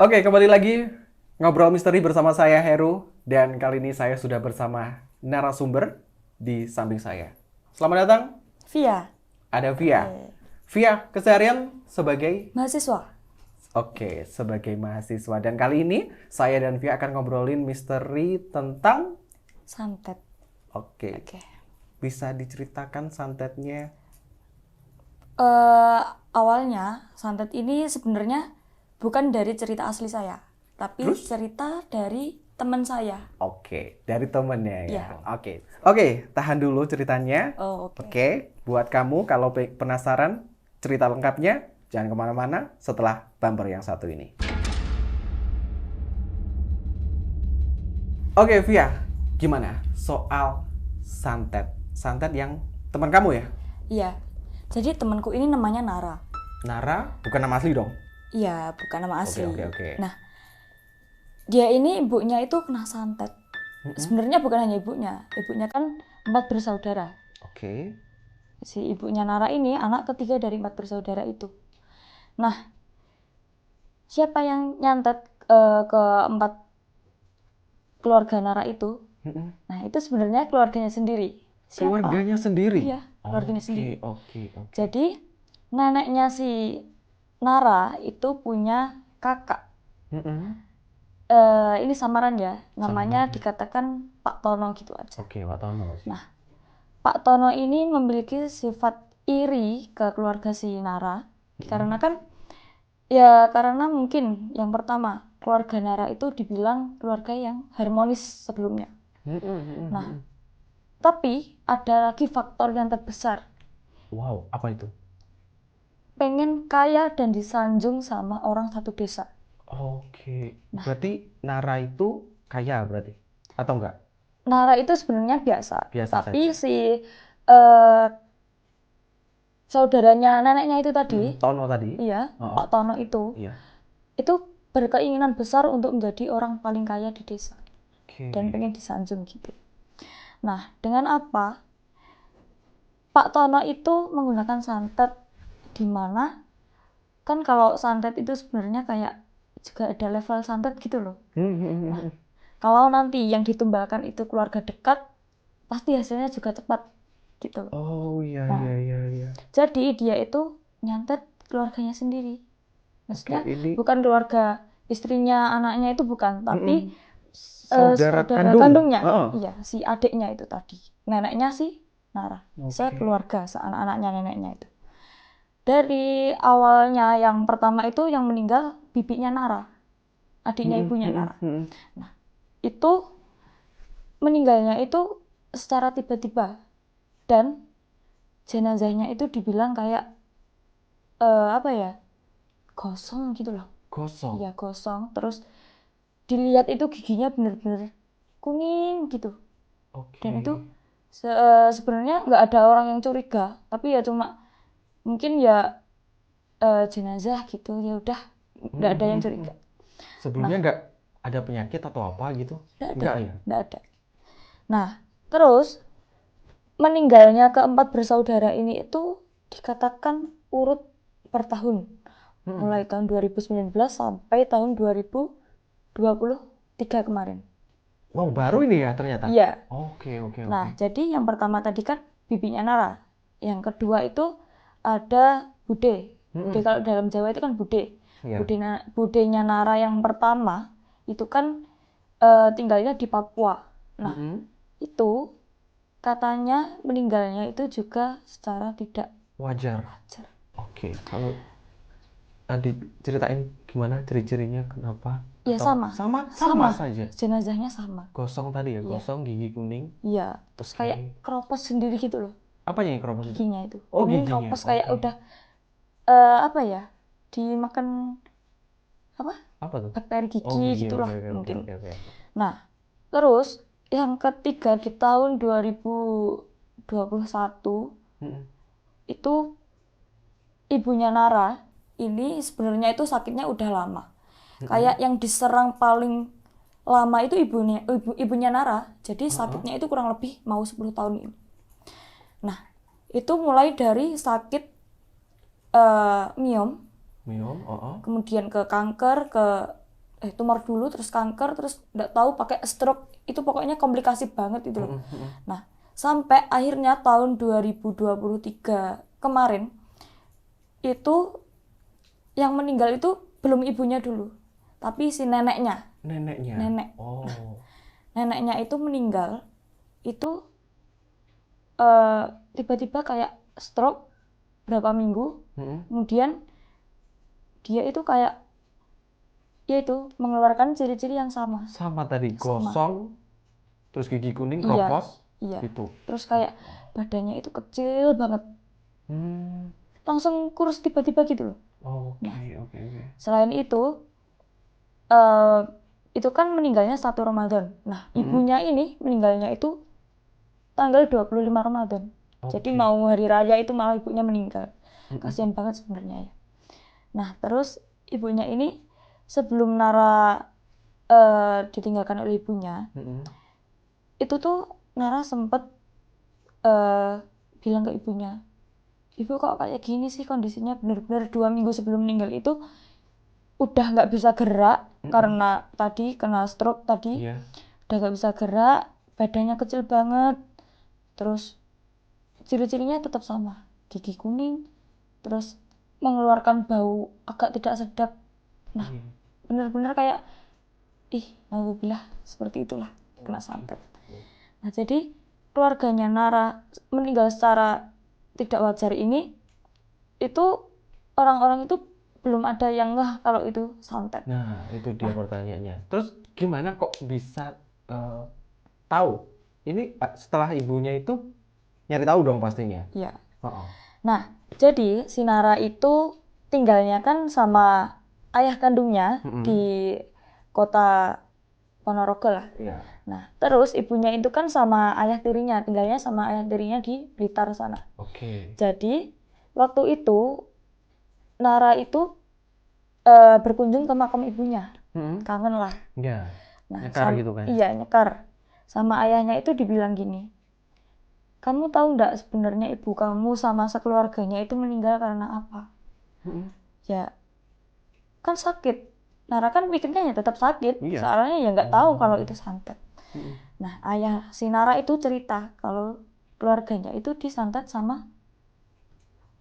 Oke, kembali lagi ngobrol misteri bersama saya Heru dan kali ini saya sudah bersama narasumber di samping saya. Selamat datang, Via. ada Via. Oke. Via, keseharian sebagai Mahasiswa. sebagai mahasiswa dan kali ini saya dan Via akan ngobrolin misteri tentang Santet. oke. Oke. Bisa diceritakan santetnya? Awalnya santet ini sebenarnya bukan dari cerita asli saya, tapi Terus? cerita dari teman saya. Oke, dari temennya ya. Iya. Oke, tahan dulu ceritanya. Oh, oke. Oke, buat kamu kalau penasaran cerita lengkapnya, jangan kemana-mana setelah bumper yang satu ini. Oke, Via, gimana soal santet? Santet yang teman kamu ya? Iya. Jadi temanku ini namanya Nara. Nara, bukan nama asli dong? Iya, bukan nama asli. Oke. Nah, dia ini ibunya itu kena santet. Sebenarnya bukan hanya ibunya. Ibunya kan 4 bersaudara. Oke. Si ibunya Nara ini anak ketiga dari 4 bersaudara itu. Nah, siapa yang nyantet ke 4 keluarga Nara itu? Mm-mm. Nah, itu sebenarnya keluarganya sendiri. Siapa? Keluarganya sendiri? Iya, keluarganya sendiri. Oke. Jadi, neneknya si Nara itu punya kakak. Mm-mm. Ini samaran ya, namanya Samaran. dikatakan Pak Tono gitu aja. Oke, Pak Tono. Nah, Pak Tono ini memiliki sifat iri ke keluarga si Nara. Karena kan, ya karena mungkin yang pertama, keluarga Nara itu dibilang keluarga yang harmonis sebelumnya. Nah, tapi ada lagi faktor yang terbesar. Wow, apa itu? Pengen kaya dan disanjung sama orang satu desa. Oke, Nah, berarti Nara itu kaya berarti? Atau enggak? Nara itu sebenarnya biasa. Biasa Tapi saja. si saudaranya neneknya itu tadi, Tono tadi? iya, Oh, Pak Tono iya. itu berkeinginan besar untuk menjadi orang paling kaya di desa. Dan Oke. pengen disanjung gitu. Nah, dengan apa? Pak Tono itu menggunakan santet di mana kan kalau santet itu sebenarnya kayak juga ada level santet gitu loh. Nah, kalau nanti yang ditumbalkan itu keluarga dekat, pasti hasilnya juga cepat gitu loh. Oh, iya. Nah, jadi dia itu nyantet keluarganya sendiri. Oke, Maksudnya ini bukan keluarga istrinya, anaknya itu bukan, tapi saudara saudara kandung. kandungnya. Oh, Iya, si adiknya itu tadi. Neneknya si Nara. oke. Sekeluarga, seanak-anaknya neneknya itu. Dari awalnya yang pertama itu yang meninggal bibinya Nara, adiknya ibunya Nara. Nah, itu meninggalnya itu secara tiba-tiba dan jenazahnya itu dibilang kayak apa ya, gosong gitu loh. Gosong. Iya, gosong. Terus dilihat itu giginya bener-bener kuning gitu. Dan Oke. itu sebenarnya nggak ada orang yang curiga, tapi ya cuma mungkin ya jenazah gitu, ya udah nggak ada yang curiga. Sebelumnya Nah, enggak ada penyakit atau apa gitu? Enggak ya? nggak ada. Nah, terus meninggalnya keempat bersaudara ini itu dikatakan urut per tahun, mulai tahun 2019 sampai tahun 2023 kemarin. Wow, baru ini ya ternyata. Iya. Oke. Nah, jadi yang pertama tadi kan bibinya Nara. Yang kedua itu ada Bude. Bude kalau dalam Jawa itu kan Bude. Iya. Budenya Nara yang pertama itu kan tinggalnya di Papua. Nah, itu katanya meninggalnya itu juga secara tidak Wajar. wajar. Oke, kalau diceritain gimana ciri-cirinya kenapa? Ya Atau sama. sama saja. Jenazahnya sama. Gosong tadi ya, Iya. gosong gigi kuning. Iya, terus Oke. kayak keropos sendiri gitu loh Apanya yang keropos itu? giginya itu. Oh, Mungkin giginya. keropos kayak Oke. udah apa ya? Dimakan apa? Apa tuh? Bakteri Oh, gigi gigi. gitulah Oke. mungkin. Nah, terus yang ketiga di tahun 2021 Mm-mm. itu ibunya Nara ini sebenarnya itu sakitnya udah lama. Kayak yang diserang paling lama itu ibunya Nara. Jadi sakitnya itu kurang lebih mau 10 tahun ini. Nah, itu mulai dari sakit miom, Minum. kemudian ke kanker, ke tumor dulu, terus kanker, terus nggak tahu pakai stroke, itu pokoknya komplikasi banget itu loh. Nah, sampai akhirnya tahun 2023 kemarin, itu yang meninggal itu belum ibunya dulu, tapi si neneknya. Nenek. Oh. Neneknya itu meninggal, itu tiba-tiba kayak stroke berapa minggu, kemudian dia itu kayak yaitu mengeluarkan ciri-ciri yang sama. Sama tadi, gosong, terus gigi kuning, Iya, kropos, iya. gitu. Terus kayak badannya itu kecil banget, langsung kurus tiba-tiba gitu loh. Oke. Selain itu kan meninggalnya 1 Ramadan. Nah, ibunya ini meninggalnya itu tanggal 25 Ramadan. Jadi mau hari raya itu malah ibunya meninggal. Kasihan banget sebenarnya ya. Nah, terus ibunya ini sebelum Nara ditinggalkan oleh ibunya, itu tuh Nara sempet bilang ke ibunya, ibu kok kayak gini sih kondisinya, bener-bener 2 minggu sebelum meninggal itu udah nggak bisa gerak karena tadi kena stroke tadi. Udah nggak bisa gerak, badannya kecil banget, terus ciri-cirinya tetap sama, gigi kuning, terus mengeluarkan bau agak tidak sedap. Nah, bener-bener kayak alhamdulillah seperti itulah, kena santet. Nah, jadi keluarganya Nara meninggal secara tidak wajar ini, itu orang-orang itu belum ada yang ngeh kalau itu santet. Nah, itu dia pertanyaannya. Terus gimana kok bisa tahu? Ini setelah ibunya itu nyari tahu dong pastinya. Iya. Nah, jadi si Nara itu tinggalnya kan sama ayah kandungnya di kota Ponorogo lah. Nah, terus ibunya itu kan sama ayah tirinya, tinggalnya sama ayah tirinya di Blitar sana. Jadi waktu itu Nara itu berkunjung ke makam ibunya, kangen lah. Nah, Nyekar gitu kan? Iya, nyekar. Sama ayahnya itu dibilang gini, kamu tahu nggak sebenarnya ibu kamu sama sekeluarganya itu meninggal karena apa? Ya, kan sakit. Nara kan pikirnya ya tetap sakit, soalnya ya nggak tahu kalau itu santet. Nah, ayah si Nara itu cerita kalau keluarganya itu disantet sama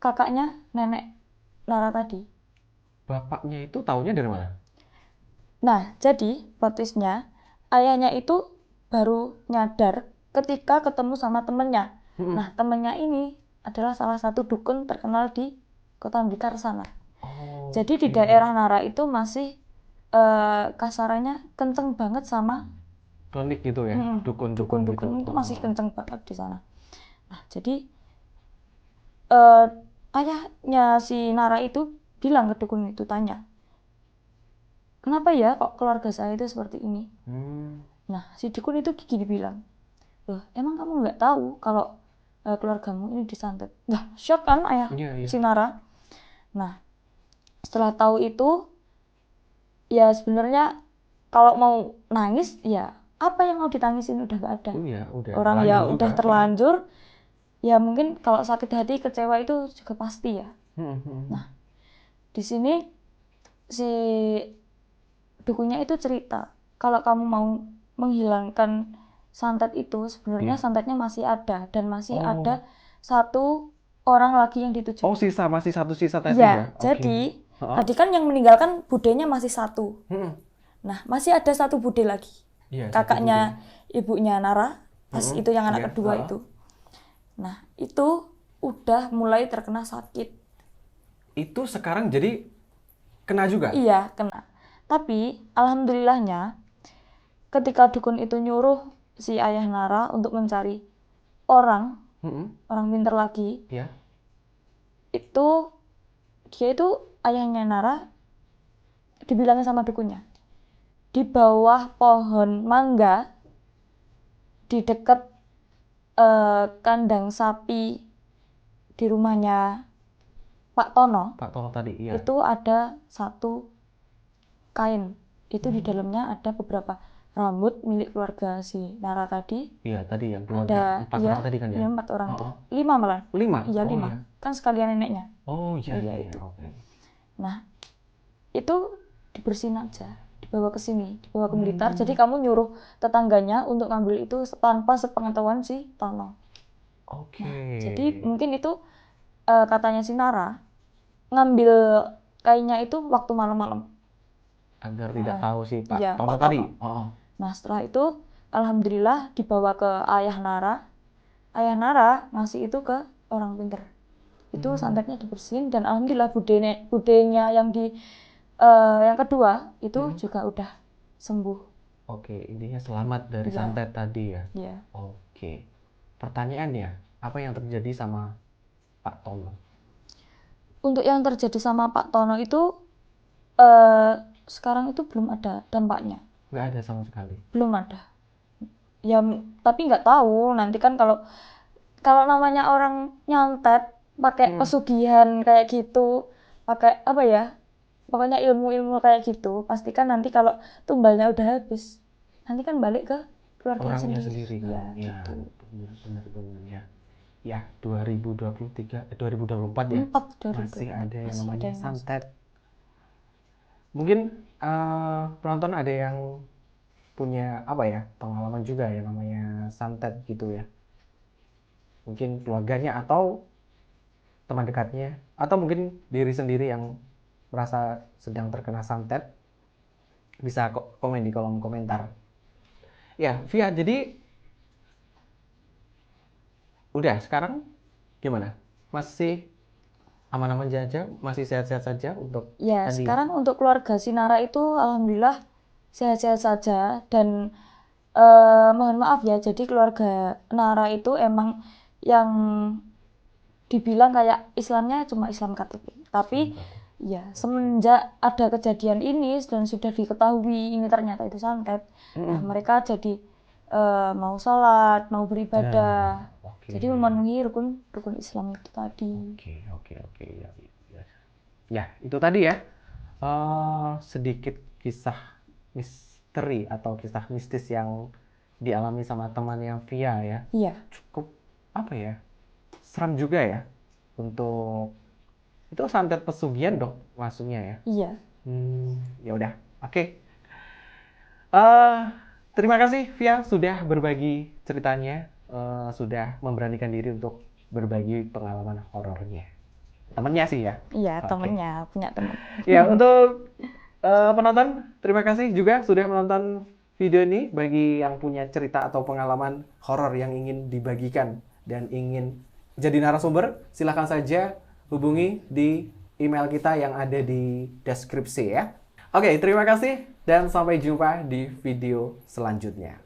kakaknya nenek Nara tadi. Bapaknya itu taunya dari mana? Nah, jadi plot twist-nya, ayahnya itu baru nyadar ketika ketemu sama temennya. Nah, temennya ini adalah salah satu dukun terkenal di kota Blitar sana. Jadi di daerah Nara itu masih kasarannya kenceng banget sama Klinik gitu ya, dukun-dukun gitu. itu masih kenceng banget di sana. Nah, jadi ayahnya si Nara itu bilang ke dukun itu, tanya, kenapa ya kok keluarga saya itu seperti ini? Nah, si dukun itu gigi dibilang, loh, emang kamu nggak tahu kalau keluargamu ini disantet? Nah, shock kan ayah si Nara. Nah, setelah tahu itu, ya sebenarnya kalau mau nangis, ya apa yang mau ditangisin udah nggak ada. Orang ya udah terlanjur, ya mungkin kalau sakit hati, kecewa itu juga pasti ya. Nah, di sini si dukunnya itu cerita, kalau kamu mau menghilangkan santet itu, sebenarnya santetnya masih ada, dan masih ada 1 orang lagi yang dituju. Masih 1 sisa tadi ya? Jadi tadi kan yang meninggalkan budenya masih 1. Nah, masih ada 1 bude lagi. Kakaknya ibunya Nara, pas itu yang anak kedua itu. Nah, itu udah mulai terkena sakit. Itu sekarang jadi kena juga? Iya, kena. Tapi alhamdulillahnya ketika dukun itu nyuruh si ayah Nara untuk mencari orang pintar lagi, itu dia itu ayahnya Nara dibilangin sama dukunnya, di bawah pohon mangga di dekat kandang sapi di rumahnya Pak Tono. Tadi, iya. Itu ada 1 kain. Itu di dalamnya ada beberapa rambut milik keluarga si Nara tadi. Iya, tadi yang keluarga 4 orang tadi kan ya? 4 orang. 5 malah. 5? Iya, 5. Kan sekalian neneknya. Oh iya. Nah, itu dibersihin aja, dibawa ke sini, dibawa ke Blitar. Jadi kamu nyuruh tetangganya untuk ngambil itu tanpa sepengetahuan si Tono. Oke. Jadi mungkin itu katanya si Nara ngambil kainnya itu waktu malam-malam. Agar tidak tahu si Pak Iya, Tono Pak tadi. Tono. Oh. Nah setelah itu alhamdulillah dibawa ke ayah Nara. Ayah Nara ngasih itu ke orang pinter. Itu santetnya dibersihin dan alhamdulillah budenya yang di yang kedua itu juga udah sembuh. Oke, intinya selamat dari Iya. santet tadi ya. Iya. Oke. Pertanyaannya, apa yang terjadi sama Pak Tono? Untuk yang terjadi sama Pak Tono itu sekarang itu belum ada dampaknya. Nggak ada sama sekali. Belum ada. Ya tapi nggak tahu nanti kan kalau namanya orang nyantet pakai pesugihan kayak gitu, pakai apa ya? Pokoknya ilmu-ilmu kayak gitu, pastikan nanti kalau tumbalnya udah habis, nanti kan balik ke keluarga Orangnya sendiri. sendiri kan. Ya, Ya, gitu. benar ya. Ya, 2024 ya. 4 Masih ada yang Masih namanya ada yang santet. Mungkin penonton ada yang punya apa ya, pengalaman juga ya namanya santet gitu ya. Mungkin keluarganya atau teman dekatnya, atau mungkin diri sendiri yang merasa sedang terkena santet, bisa komen di kolom komentar. Ya, Via, jadi udah sekarang gimana? Masih aman-aman saja, masih sehat-sehat saja untuk Ya, tadi? sekarang untuk keluarga Sinara itu alhamdulillah sehat-sehat saja dan mohon maaf ya, jadi keluarga Nara itu emang yang dibilang kayak Islamnya cuma Islam Katolik. Tapi ya semenjak ada kejadian ini dan sudah diketahui ini ternyata itu santet, nah mereka jadi mau sholat, mau beribadah. Oke. Jadi memenuhi rukun Islam itu tadi. Oke. Ya, itu tadi ya. Sedikit kisah misteri atau kisah mistis yang dialami sama temannya Via ya. Iya. Cukup apa ya? Seram juga ya. Untuk itu santet pesugihan dong maksudnya ya. Iya. Ya udah. Oke. Terima kasih Via sudah berbagi ceritanya, sudah memberanikan diri untuk berbagi pengalaman horornya. Temennya sih ya. Iya, Oke. temennya, punya temen. Ya, untuk penonton, terima kasih juga sudah menonton video ini. Bagi yang punya cerita atau pengalaman horor yang ingin dibagikan dan ingin jadi narasumber, silahkan saja hubungi di email kita yang ada di deskripsi ya. Oke, terima kasih dan sampai jumpa di video selanjutnya.